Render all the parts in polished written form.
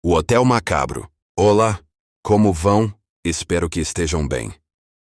O Hotel Macabro. Olá, como vão? Espero que estejam bem.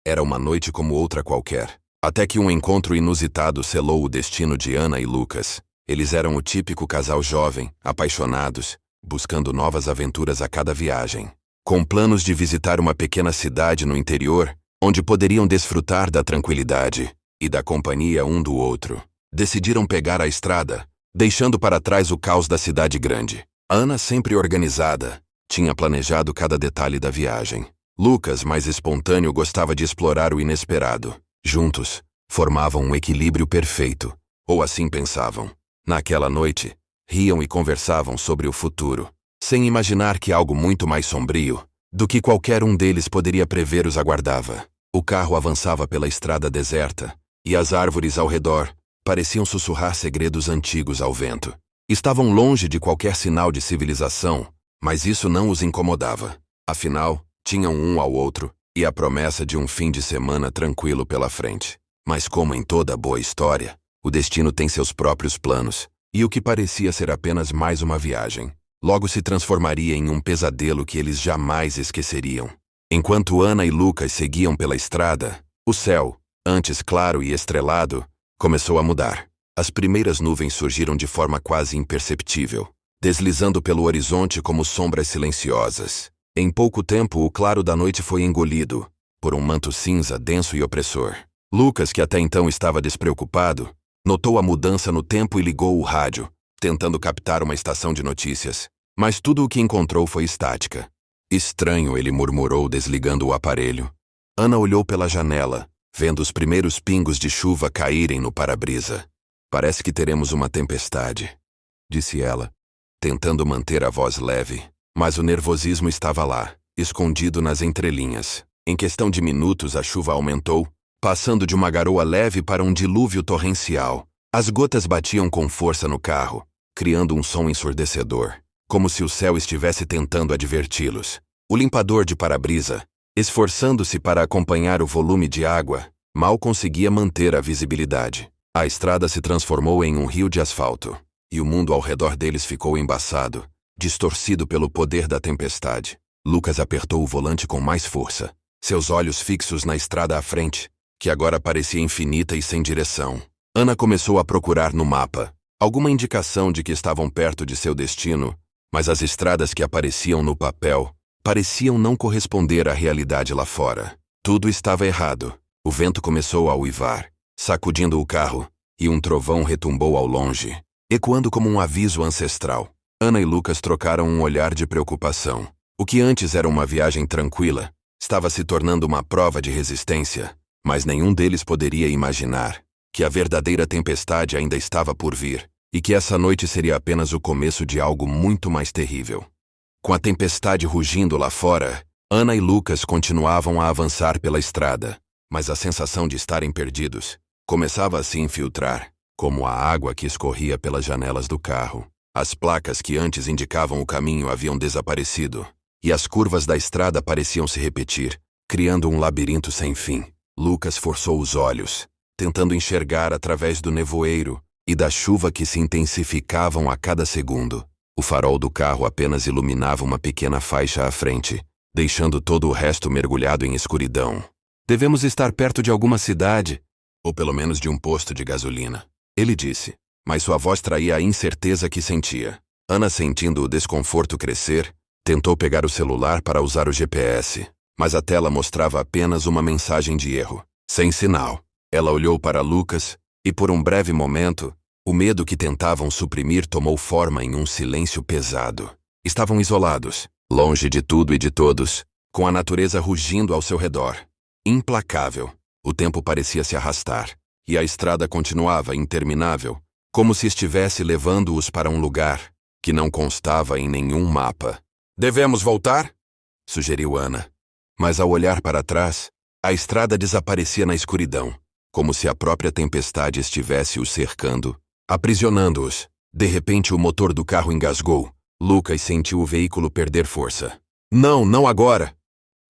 Era uma noite como outra qualquer. Até que um encontro inusitado selou o destino de Ana e Lucas. Eles eram o típico casal jovem, apaixonados, buscando novas aventuras a cada viagem. Com planos de visitar uma pequena cidade no interior, onde poderiam desfrutar da tranquilidade e da companhia um do outro. Decidiram pegar a estrada, deixando para trás o caos da cidade grande. Ana, sempre organizada, tinha planejado cada detalhe da viagem. Lucas, mais espontâneo, gostava de explorar o inesperado. Juntos, formavam um equilíbrio perfeito, ou assim pensavam. Naquela noite, riam e conversavam sobre o futuro, sem imaginar que algo muito mais sombrio do que qualquer um deles poderia prever os aguardava. O carro avançava pela estrada deserta, e as árvores ao redor pareciam sussurrar segredos antigos ao vento. Estavam longe de qualquer sinal de civilização, mas isso não os incomodava. Afinal, tinham um ao outro e a promessa de um fim de semana tranquilo pela frente. Mas como em toda boa história, o destino tem seus próprios planos, e o que parecia ser apenas mais uma viagem, logo se transformaria em um pesadelo que eles jamais esqueceriam. Enquanto Ana e Lucas seguiam pela estrada, o céu, antes claro e estrelado, começou a mudar. As primeiras nuvens surgiram de forma quase imperceptível, deslizando pelo horizonte como sombras silenciosas. Em pouco tempo, o claro da noite foi engolido por um manto cinza denso e opressor. Lucas, que até então estava despreocupado, notou a mudança no tempo e ligou o rádio, tentando captar uma estação de notícias. Mas tudo o que encontrou foi estática. Estranho, ele murmurou, desligando o aparelho. Ana olhou pela janela, vendo os primeiros pingos de chuva caírem no para-brisa. Parece que teremos uma tempestade, disse ela, tentando manter a voz leve. Mas o nervosismo estava lá, escondido nas entrelinhas. Em questão de minutos, a chuva aumentou, passando de uma garoa leve para um dilúvio torrencial. As gotas batiam com força no carro, criando um som ensurdecedor, como se o céu estivesse tentando adverti-los. O limpador de para-brisa, esforçando-se para acompanhar o volume de água, mal conseguia manter a visibilidade. A estrada se transformou em um rio de asfalto, e o mundo ao redor deles ficou embaçado, distorcido pelo poder da tempestade. Lucas apertou o volante com mais força, seus olhos fixos na estrada à frente, que agora parecia infinita e sem direção. Ana começou a procurar no mapa alguma indicação de que estavam perto de seu destino, mas as estradas que apareciam no papel pareciam não corresponder à realidade lá fora. Tudo estava errado. O vento começou a uivar, sacudindo o carro, e um trovão retumbou ao longe, ecoando como um aviso ancestral. Ana e Lucas trocaram um olhar de preocupação. O que antes era uma viagem tranquila, estava se tornando uma prova de resistência, mas nenhum deles poderia imaginar que a verdadeira tempestade ainda estava por vir, e que essa noite seria apenas o começo de algo muito mais terrível. Com a tempestade rugindo lá fora, Ana e Lucas continuavam a avançar pela estrada, mas a sensação de estarem perdidos começava a se infiltrar, como a água que escorria pelas janelas do carro. As placas que antes indicavam o caminho haviam desaparecido, e as curvas da estrada pareciam se repetir, criando um labirinto sem fim. Lucas forçou os olhos, tentando enxergar através do nevoeiro e da chuva que se intensificavam a cada segundo. O farol do carro apenas iluminava uma pequena faixa à frente, deixando todo o resto mergulhado em escuridão. Devemos estar perto de alguma cidade, ou pelo menos de um posto de gasolina, ele disse. Mas sua voz traía a incerteza que sentia. Ana, sentindo o desconforto crescer, tentou pegar o celular para usar o GPS, mas a tela mostrava apenas uma mensagem de erro, sem sinal. Ela olhou para Lucas, e por um breve momento, o medo que tentavam suprimir tomou forma em um silêncio pesado. Estavam isolados, longe de tudo e de todos, com a natureza rugindo ao seu redor. Implacável. O tempo parecia se arrastar, e a estrada continuava interminável, como se estivesse levando-os para um lugar que não constava em nenhum mapa. Devemos voltar? Sugeriu Ana. Mas ao olhar para trás, a estrada desaparecia na escuridão, como se a própria tempestade estivesse os cercando, aprisionando-os. De repente o motor do carro engasgou. Lucas sentiu o veículo perder força. Não, não agora!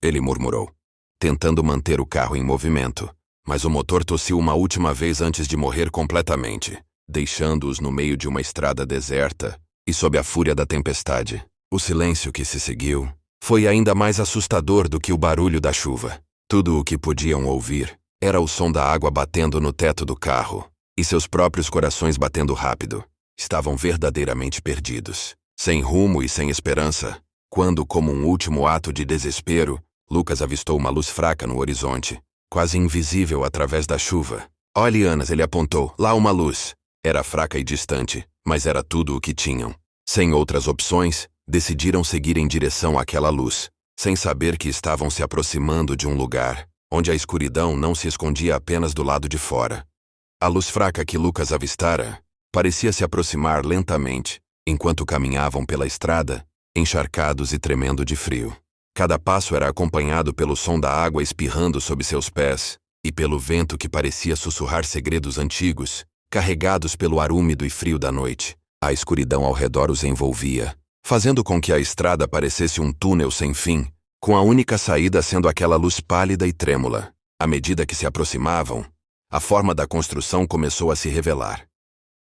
Ele murmurou, tentando manter o carro em movimento, mas o motor tossiu uma última vez antes de morrer completamente, deixando-os no meio de uma estrada deserta e sob a fúria da tempestade. O silêncio que se seguiu foi ainda mais assustador do que o barulho da chuva. Tudo o que podiam ouvir era o som da água batendo no teto do carro, e seus próprios corações batendo rápido. Estavam verdadeiramente perdidos, sem rumo e sem esperança, quando, como um último ato de desespero, Lucas avistou uma luz fraca no horizonte, quase invisível através da chuva. Olhe, Anas, ele apontou, lá uma luz. Era fraca e distante, mas era tudo o que tinham. Sem outras opções, decidiram seguir em direção àquela luz, sem saber que estavam se aproximando de um lugar onde a escuridão não se escondia apenas do lado de fora. A luz fraca que Lucas avistara parecia se aproximar lentamente, enquanto caminhavam pela estrada, encharcados e tremendo de frio. Cada passo era acompanhado pelo som da água espirrando sob seus pés, e pelo vento que parecia sussurrar segredos antigos, carregados pelo ar úmido e frio da noite. A escuridão ao redor os envolvia, fazendo com que a estrada parecesse um túnel sem fim, com a única saída sendo aquela luz pálida e trêmula. À medida que se aproximavam, a forma da construção começou a se revelar.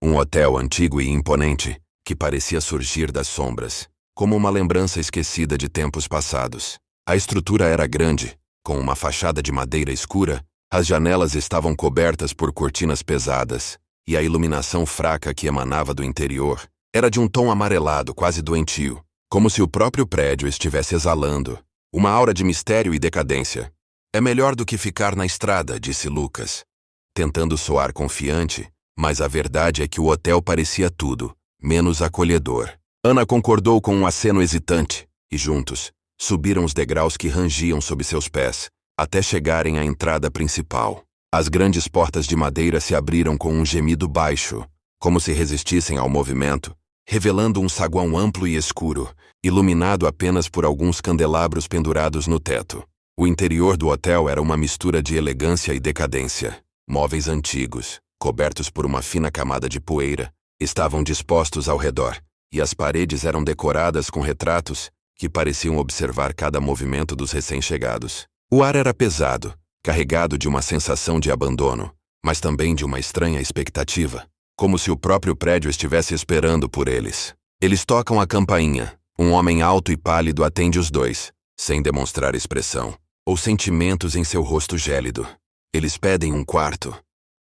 Um hotel antigo e imponente, que parecia surgir das sombras, como uma lembrança esquecida de tempos passados. A estrutura era grande, com uma fachada de madeira escura, as janelas estavam cobertas por cortinas pesadas, e a iluminação fraca que emanava do interior era de um tom amarelado quase doentio, como se o próprio prédio estivesse exalando uma aura de mistério e decadência. É melhor do que ficar na estrada, disse Lucas, tentando soar confiante, mas a verdade é que o hotel parecia tudo, menos acolhedor. Ana concordou com um aceno hesitante, e juntos, subiram os degraus que rangiam sob seus pés, até chegarem à entrada principal. As grandes portas de madeira se abriram com um gemido baixo, como se resistissem ao movimento, revelando um saguão amplo e escuro, iluminado apenas por alguns candelabros pendurados no teto. O interior do hotel era uma mistura de elegância e decadência. Móveis antigos, cobertos por uma fina camada de poeira, estavam dispostos ao redor, e as paredes eram decoradas com retratos que pareciam observar cada movimento dos recém-chegados. O ar era pesado, carregado de uma sensação de abandono, mas também de uma estranha expectativa, como se o próprio prédio estivesse esperando por eles. Eles tocam a campainha. Um homem alto e pálido atende os dois, sem demonstrar expressão ou sentimentos em seu rosto gélido. Eles pedem um quarto.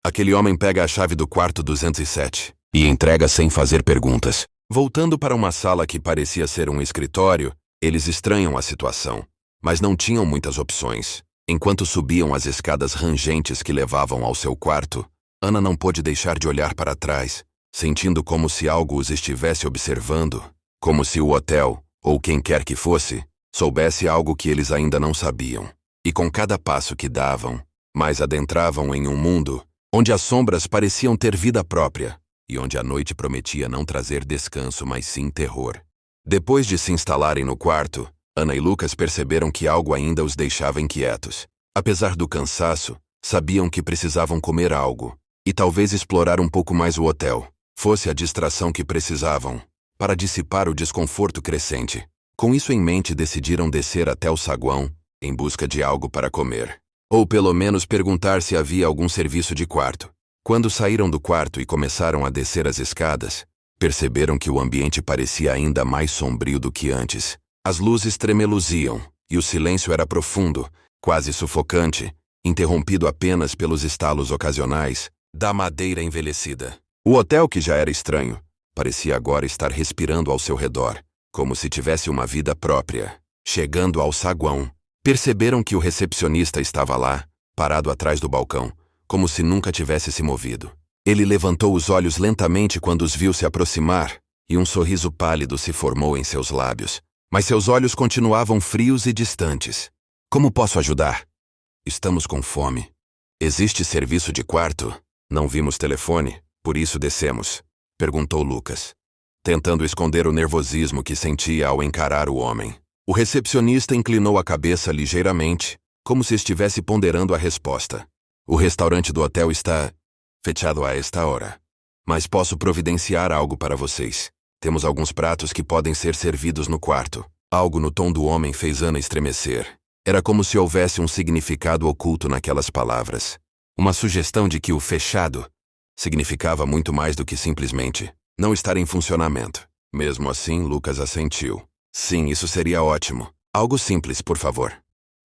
Aquele homem pega a chave do quarto 207 e entrega sem fazer perguntas. Voltando para uma sala que parecia ser um escritório, eles estranham a situação, mas não tinham muitas opções. Enquanto subiam as escadas rangentes que levavam ao seu quarto, Ana não pôde deixar de olhar para trás, sentindo como se algo os estivesse observando, como se o hotel, ou quem quer que fosse, soubesse algo que eles ainda não sabiam. E com cada passo que davam, mais adentravam em um mundo onde as sombras pareciam ter vida própria e onde a noite prometia não trazer descanso, mas sim terror. Depois de se instalarem no quarto, Ana e Lucas perceberam que algo ainda os deixava inquietos. Apesar do cansaço, sabiam que precisavam comer algo e talvez explorar um pouco mais o hotel, fosse a distração que precisavam para dissipar o desconforto crescente. Com isso em mente, decidiram descer até o saguão em busca de algo para comer, ou pelo menos perguntar se havia algum serviço de quarto. Quando saíram do quarto e começaram a descer as escadas, perceberam que o ambiente parecia ainda mais sombrio do que antes. As luzes tremeluziam, e o silêncio era profundo, quase sufocante, interrompido apenas pelos estalos ocasionais da madeira envelhecida. O hotel, que já era estranho, parecia agora estar respirando ao seu redor, como se tivesse uma vida própria. Chegando ao saguão, perceberam que o recepcionista estava lá, parado atrás do balcão, como se nunca tivesse se movido. Ele levantou os olhos lentamente quando os viu se aproximar, e um sorriso pálido se formou em seus lábios, mas seus olhos continuavam frios e distantes. Como posso ajudar? Estamos com fome. Existe serviço de quarto? Não vimos telefone, por isso descemos, perguntou Lucas, tentando esconder o nervosismo que sentia ao encarar o homem. O recepcionista inclinou a cabeça ligeiramente, como se estivesse ponderando a resposta. O restaurante do hotel está fechado a esta hora, mas posso providenciar algo para vocês. Temos alguns pratos que podem ser servidos no quarto. Algo no tom do homem fez Ana estremecer. Era como se houvesse um significado oculto naquelas palavras. Uma sugestão de que o fechado significava muito mais do que simplesmente não estar em funcionamento. Mesmo assim, Lucas assentiu. Sim, isso seria ótimo. Algo simples, por favor.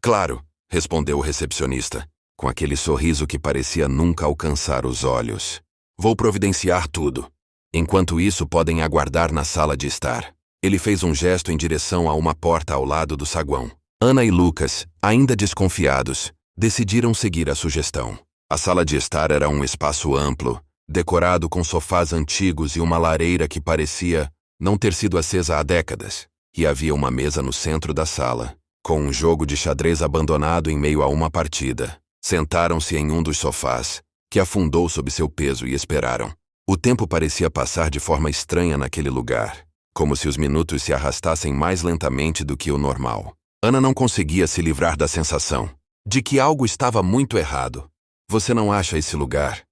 Claro, respondeu o recepcionista, com aquele sorriso que parecia nunca alcançar os olhos. Vou providenciar tudo. Enquanto isso, podem aguardar na sala de estar. Ele fez um gesto em direção a uma porta ao lado do saguão. Ana e Lucas, ainda desconfiados, decidiram seguir a sugestão. A sala de estar era um espaço amplo, decorado com sofás antigos e uma lareira que parecia não ter sido acesa há décadas. E havia uma mesa no centro da sala, com um jogo de xadrez abandonado em meio a uma partida. Sentaram-se em um dos sofás, que afundou sob seu peso, e esperaram. O tempo parecia passar de forma estranha naquele lugar, como se os minutos se arrastassem mais lentamente do que o normal. Ana não conseguia se livrar da sensação de que algo estava muito errado. Você não acha esse lugar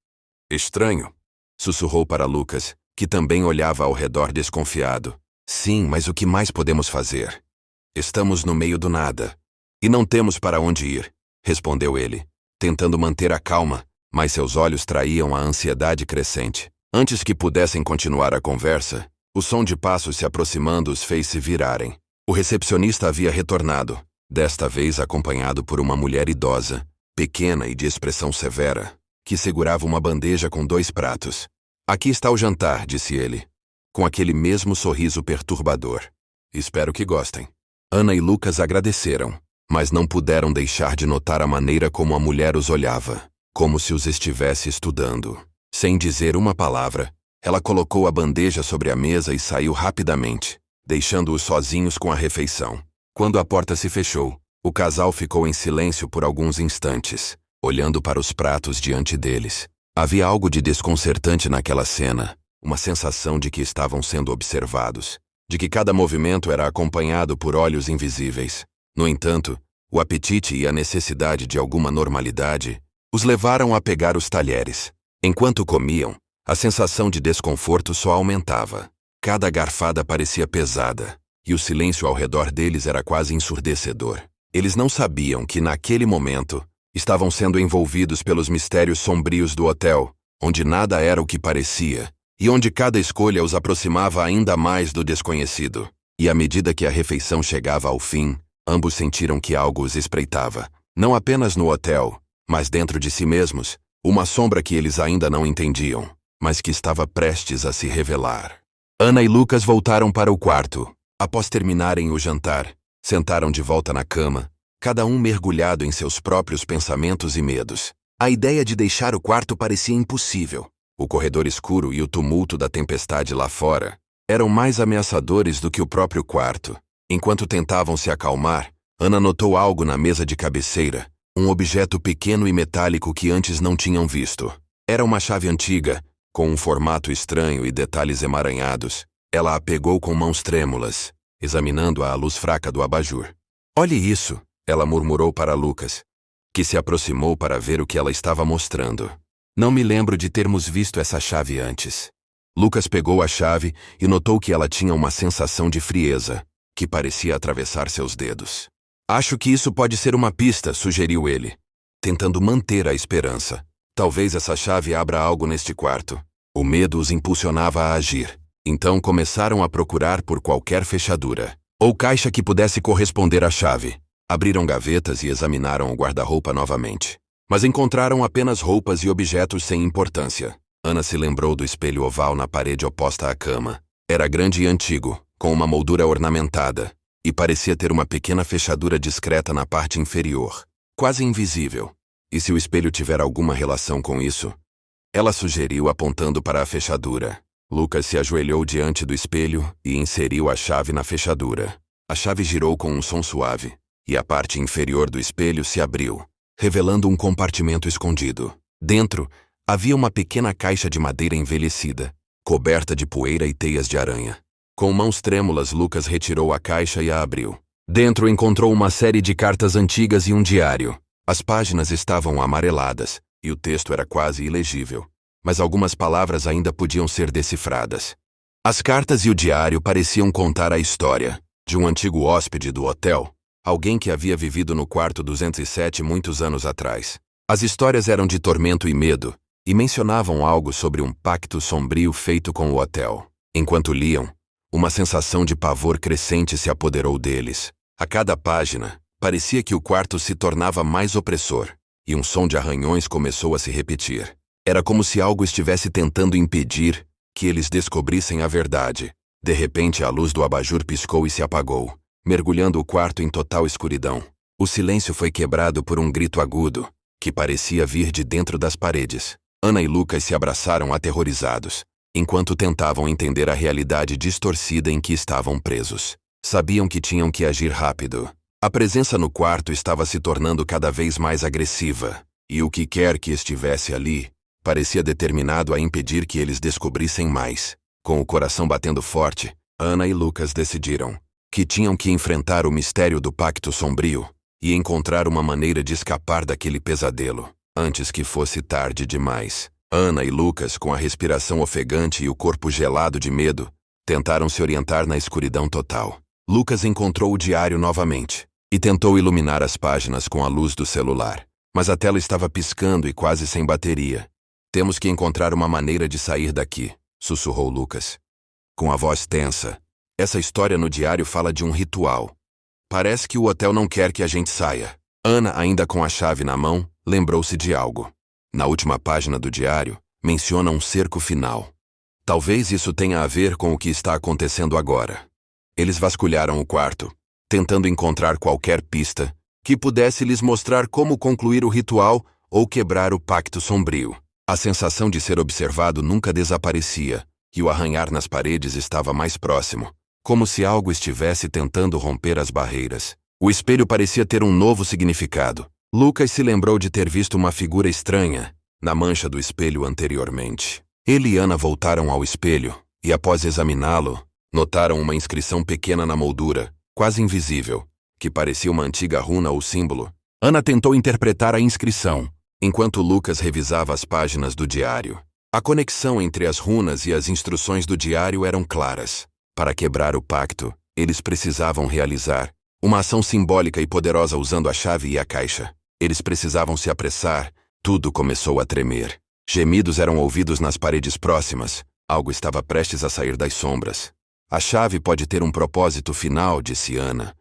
estranho? Sussurrou para Lucas, que também olhava ao redor desconfiado. Sim, mas o que mais podemos fazer? Estamos no meio do nada. E não temos para onde ir, respondeu ele, tentando manter a calma, mas seus olhos traíam a ansiedade crescente. Antes que pudessem continuar a conversa, o som de passos se aproximando os fez se virarem. O recepcionista havia retornado, desta vez acompanhado por uma mulher idosa, pequena e de expressão severa, que segurava uma bandeja com 2 pratos. Aqui está o jantar, disse ele, com aquele mesmo sorriso perturbador. Espero que gostem. Ana e Lucas agradeceram, mas não puderam deixar de notar a maneira como a mulher os olhava, como se os estivesse estudando. Sem dizer uma palavra, ela colocou a bandeja sobre a mesa e saiu rapidamente, deixando-os sozinhos com a refeição. Quando a porta se fechou, o casal ficou em silêncio por alguns instantes, olhando para os pratos diante deles. Havia algo de desconcertante naquela cena, uma sensação de que estavam sendo observados, de que cada movimento era acompanhado por olhos invisíveis. No entanto, o apetite e a necessidade de alguma normalidade os levaram a pegar os talheres. Enquanto comiam, a sensação de desconforto só aumentava. Cada garfada parecia pesada, e o silêncio ao redor deles era quase ensurdecedor. Eles não sabiam que, naquele momento, estavam sendo envolvidos pelos mistérios sombrios do hotel, onde nada era o que parecia, e onde cada escolha os aproximava ainda mais do desconhecido. E à medida que a refeição chegava ao fim, ambos sentiram que algo os espreitava, não apenas no hotel, mas dentro de si mesmos, uma sombra que eles ainda não entendiam, mas que estava prestes a se revelar. Ana e Lucas voltaram para o quarto. Após terminarem o jantar, sentaram de volta na cama, cada um mergulhado em seus próprios pensamentos e medos. A ideia de deixar o quarto parecia impossível. O corredor escuro e o tumulto da tempestade lá fora eram mais ameaçadores do que o próprio quarto. Enquanto tentavam se acalmar, Ana notou algo na mesa de cabeceira, um objeto pequeno e metálico que antes não tinham visto. Era uma chave antiga, com um formato estranho e detalhes emaranhados. Ela a pegou com mãos trêmulas, examinando-a à luz fraca do abajur. Olhe isso, ela murmurou para Lucas, que se aproximou para ver o que ela estava mostrando. Não me lembro de termos visto essa chave antes. Lucas pegou a chave e notou que ela tinha uma sensação de frieza, que parecia atravessar seus dedos. Acho que isso pode ser uma pista, sugeriu ele, tentando manter a esperança. Talvez essa chave abra algo neste quarto. O medo os impulsionava a agir. Então começaram a procurar por qualquer fechadura ou caixa que pudesse corresponder à chave. Abriram gavetas e examinaram o guarda-roupa novamente. Mas encontraram apenas roupas e objetos sem importância. Ana se lembrou do espelho oval na parede oposta à cama. Era grande e antigo, com uma moldura ornamentada, e parecia ter uma pequena fechadura discreta na parte inferior, quase invisível. E se o espelho tiver alguma relação com isso? Ela sugeriu apontando para a fechadura. Lucas se ajoelhou diante do espelho e inseriu a chave na fechadura. A chave girou com um som suave, e a parte inferior do espelho se abriu, revelando um compartimento escondido. Dentro, havia uma pequena caixa de madeira envelhecida, coberta de poeira e teias de aranha. Com mãos trêmulas, Lucas retirou a caixa e a abriu. Dentro encontrou uma série de cartas antigas e um diário. As páginas estavam amareladas, e o texto era quase ilegível, mas algumas palavras ainda podiam ser decifradas. As cartas e o diário pareciam contar a história de um antigo hóspede do hotel, alguém que havia vivido no quarto 207 muitos anos atrás. As histórias eram de tormento e medo, e mencionavam algo sobre um pacto sombrio feito com o hotel. Enquanto liam, Uma sensação de pavor crescente se apoderou deles. A cada página, parecia que o quarto se tornava mais opressor, e um som de arranhões começou a se repetir. Era como se algo estivesse tentando impedir que eles descobrissem a verdade. De repente, a luz do abajur piscou e se apagou, mergulhando o quarto em total escuridão. O silêncio foi quebrado por um grito agudo, que parecia vir de dentro das paredes. Ana e Lucas se abraçaram aterrorizados, enquanto tentavam entender a realidade distorcida em que estavam presos. Sabiam que tinham que agir rápido. A presença no quarto estava se tornando cada vez mais agressiva, e o que quer que estivesse ali, parecia determinado a impedir que eles descobrissem mais. Com o coração batendo forte, Ana e Lucas decidiram que tinham que enfrentar o mistério do Pacto Sombrio e encontrar uma maneira de escapar daquele pesadelo, antes que fosse tarde demais. Ana e Lucas, com a respiração ofegante e o corpo gelado de medo, tentaram se orientar na escuridão total. Lucas encontrou o diário novamente e tentou iluminar as páginas com a luz do celular, mas a tela estava piscando e quase sem bateria. Temos que encontrar uma maneira de sair daqui, sussurrou Lucas, com a voz tensa. Essa história no diário fala de um ritual. Parece que o hotel não quer que a gente saia. Ana, ainda com a chave na mão, lembrou-se de algo. Na última página do diário, menciona um cerco final. Talvez isso tenha a ver com o que está acontecendo agora. Eles vasculharam o quarto, tentando encontrar qualquer pista que pudesse lhes mostrar como concluir o ritual ou quebrar o Pacto Sombrio. A sensação de ser observado nunca desaparecia, e o arranhar nas paredes estava mais próximo, como se algo estivesse tentando romper as barreiras. O espelho parecia ter um novo significado. Lucas se lembrou de ter visto uma figura estranha na mancha do espelho anteriormente. Ele e Ana voltaram ao espelho, e após examiná-lo, notaram uma inscrição pequena na moldura, quase invisível, que parecia uma antiga runa ou símbolo. Ana tentou interpretar a inscrição, enquanto Lucas revisava as páginas do diário. A conexão entre as runas e as instruções do diário eram claras. Para quebrar o pacto, eles precisavam realizar uma ação simbólica e poderosa usando a chave e a caixa. Eles precisavam se apressar. Tudo começou a tremer. Gemidos eram ouvidos nas paredes próximas. Algo estava prestes a sair das sombras. A chave pode ter um propósito final, disse Ana,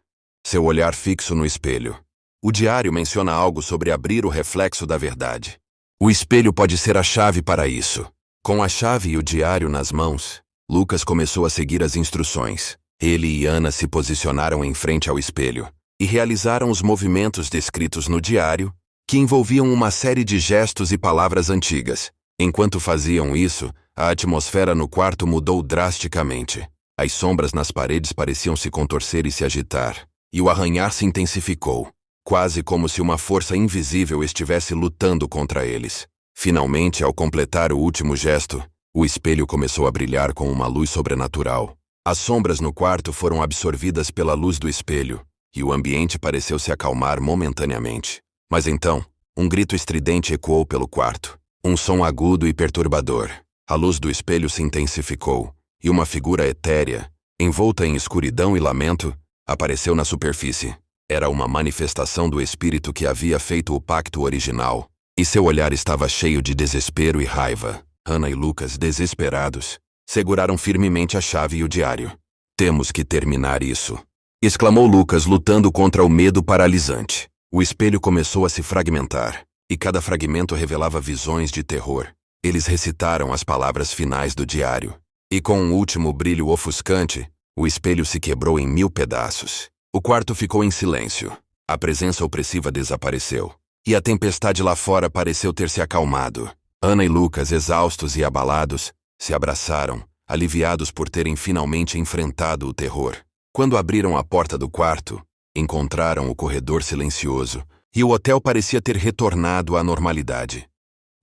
seu olhar fixo no espelho. O diário menciona algo sobre abrir o reflexo da verdade. O espelho pode ser a chave para isso. Com a chave e o diário nas mãos, Lucas começou a seguir as instruções. Ele e Ana se posicionaram em frente ao espelho e realizaram os movimentos descritos no diário, que envolviam uma série de gestos e palavras antigas. Enquanto faziam isso, a atmosfera no quarto mudou drasticamente. As sombras nas paredes pareciam se contorcer e se agitar, e o arranhar se intensificou, quase como se uma força invisível estivesse lutando contra eles. Finalmente, ao completar o último gesto, o espelho começou a brilhar com uma luz sobrenatural. As sombras no quarto foram absorvidas pela luz do espelho, e o ambiente pareceu se acalmar momentaneamente. Mas então, um grito estridente ecoou pelo quarto. Um som agudo e perturbador. A luz do espelho se intensificou, e uma figura etérea, envolta em escuridão e lamento, apareceu na superfície. Era uma manifestação do espírito que havia feito o pacto original, e seu olhar estava cheio de desespero e raiva. Ana e Lucas, desesperados, seguraram firmemente a chave e o diário. Temos que terminar isso, exclamou Lucas, lutando contra o medo paralisante. O espelho começou a se fragmentar, e cada fragmento revelava visões de terror. Eles recitaram as palavras finais do diário, e com um último brilho ofuscante, o espelho se quebrou em 1000 pedaços. O quarto ficou em silêncio. A presença opressiva desapareceu, e a tempestade lá fora pareceu ter se acalmado. Ana e Lucas, exaustos e abalados, se abraçaram, aliviados por terem finalmente enfrentado o terror. Quando abriram a porta do quarto, encontraram o corredor silencioso, e o hotel parecia ter retornado à normalidade.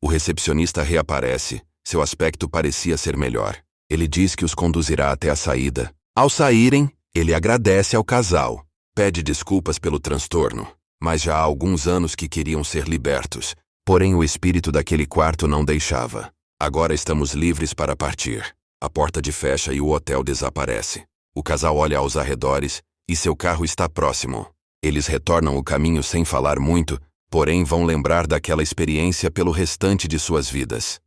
O recepcionista reaparece, seu aspecto parecia ser melhor. Ele diz que os conduzirá até a saída. Ao saírem, ele agradece ao casal, pede desculpas pelo transtorno, mas já há alguns anos que queriam ser libertos, porém o espírito daquele quarto não deixava. Agora estamos livres para partir. A porta de fecha e o hotel desaparece. O casal olha aos arredores, e seu carro está próximo. Eles retornam o caminho sem falar muito, porém vão lembrar daquela experiência pelo restante de suas vidas.